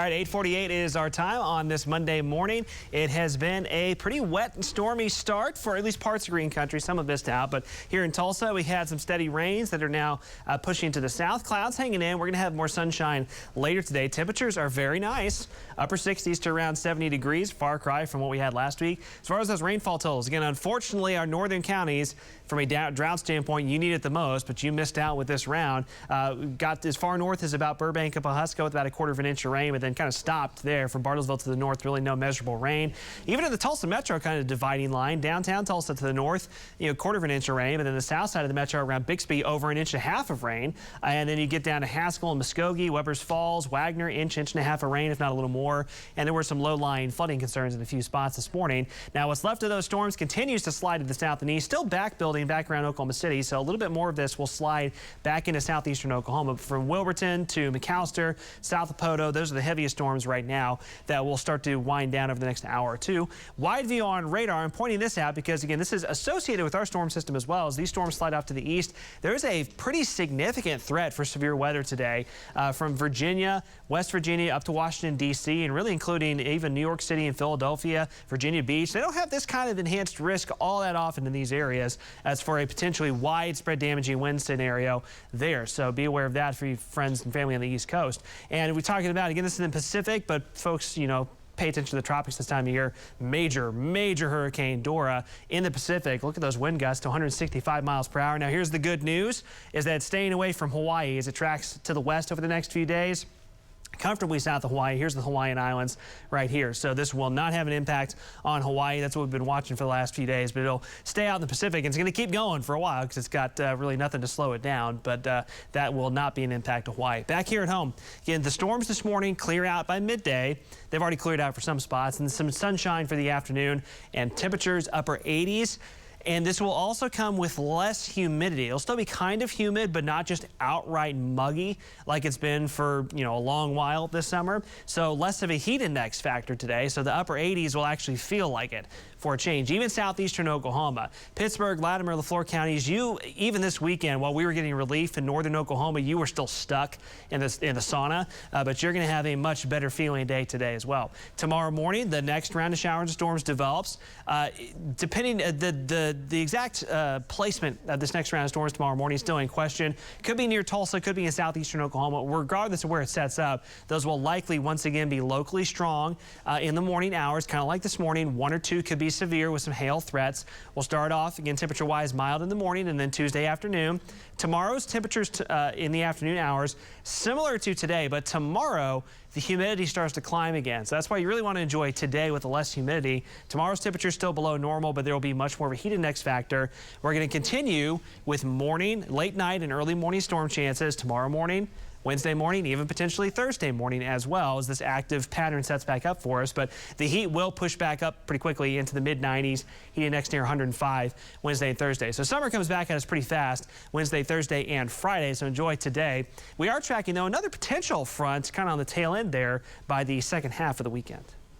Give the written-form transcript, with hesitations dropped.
All right, 8:48 is our time on this Monday morning. It has been a pretty wet and stormy start for at least parts of Green Country. Some of this out, but here in Tulsa, we had some steady rains that are now pushing to the south. Clouds hanging in. We're going to have more sunshine later today. Temperatures are very nice, upper 60s to around 70 degrees. Far cry from what we had last week. As far as those rainfall totals, again, unfortunately, our northern counties, from a drought standpoint, you need it the most, but you missed out with this round. Got as far north as about Burbank and Pawhuska with about a quarter of an inch of rain, but then kind of stopped there from Bartlesville to the north. Really no measurable rain. Even in the Tulsa metro, kind of dividing line. Downtown Tulsa to the north, quarter of an inch of rain, but then the south side of the metro around Bixby, over an inch and a half of rain. And then you get down to Haskell and Muskogee, Webbers Falls, Wagner, inch and a half of rain, if not a little more. And there were some low-lying flooding concerns in a few spots this morning. Now, what's left of those storms continues to slide to the south and east, still back building back around Oklahoma City. So a little bit more of this will slide back into southeastern Oklahoma. From Wilburton to McAllister, south of Poto, those are the heaviest storms right now that will start to wind down over the next hour or two. Wide view on radar. I'm pointing this out because, again, this is associated with our storm system as well. As these storms slide off to the east, there is a pretty significant threat for severe weather today from Virginia, West Virginia, up to Washington, D.C., and really including even New York City and Philadelphia, Virginia Beach. They don't have this kind of enhanced risk all that often in these areas as for a potentially widespread damaging wind scenario there. So be aware of that for your friends and family on the East Coast. And we're talking about, again, this is in the Pacific, but folks, pay attention to the tropics this time of year. Major Hurricane Dora in the Pacific. Look at those wind gusts to 165 miles per hour. Now, here's the good news, is that it's staying away from Hawaii as it tracks to the west over the next few days. Comfortably south of Hawaii. Here's the Hawaiian Islands right here. So this will not have an impact on Hawaii. That's what we've been watching for the last few days, but it'll stay out in the Pacific. And it's going to keep going for a while because it's got really nothing to slow it down, but that will not be an impact to Hawaii. Back here at home, again, the storms this morning clear out by midday. They've already cleared out for some spots, and some sunshine for the afternoon, and temperatures upper 80s. And this will also come with less humidity. It'll still be kind of humid, but not just outright muggy like it's been for, a long while this summer. So less of a heat index factor today. So the upper 80s will actually feel like it for a change. Even southeastern Oklahoma, Pittsburgh, Latimer, LaFleur counties, even this weekend, while we were getting relief in northern Oklahoma, you were still stuck in the sauna, but you're going to have a much better feeling day today as well. Tomorrow morning, the next round of showers and storms develops. Depending the exact placement of this next round of storms tomorrow morning is still in question. Could be near Tulsa, could be in southeastern Oklahoma. Regardless of where it sets up, those will likely once again be locally strong in the morning hours, kind of like this morning. One or two could be severe with some hail threats. We'll start off, again, temperature-wise, mild in the morning, and then Tuesday afternoon. Tomorrow's temperatures in the afternoon hours, similar to today, but tomorrow, the humidity starts to climb again. So that's why you really want to enjoy today with the less humidity. Tomorrow's temperature is still below normal, but there will be much more of a heat index factor. We're going to continue with morning, late night, and early morning storm chances tomorrow morning, Wednesday morning, even potentially Thursday morning as well, as this active pattern sets back up for us. But the heat will push back up pretty quickly into the mid-90s, heat index near 105 Wednesday and Thursday. So summer comes back at us pretty fast Wednesday, Thursday, and Friday, so enjoy today. We are tracking, though, another potential front kind of on the tail end there by the second half of the weekend.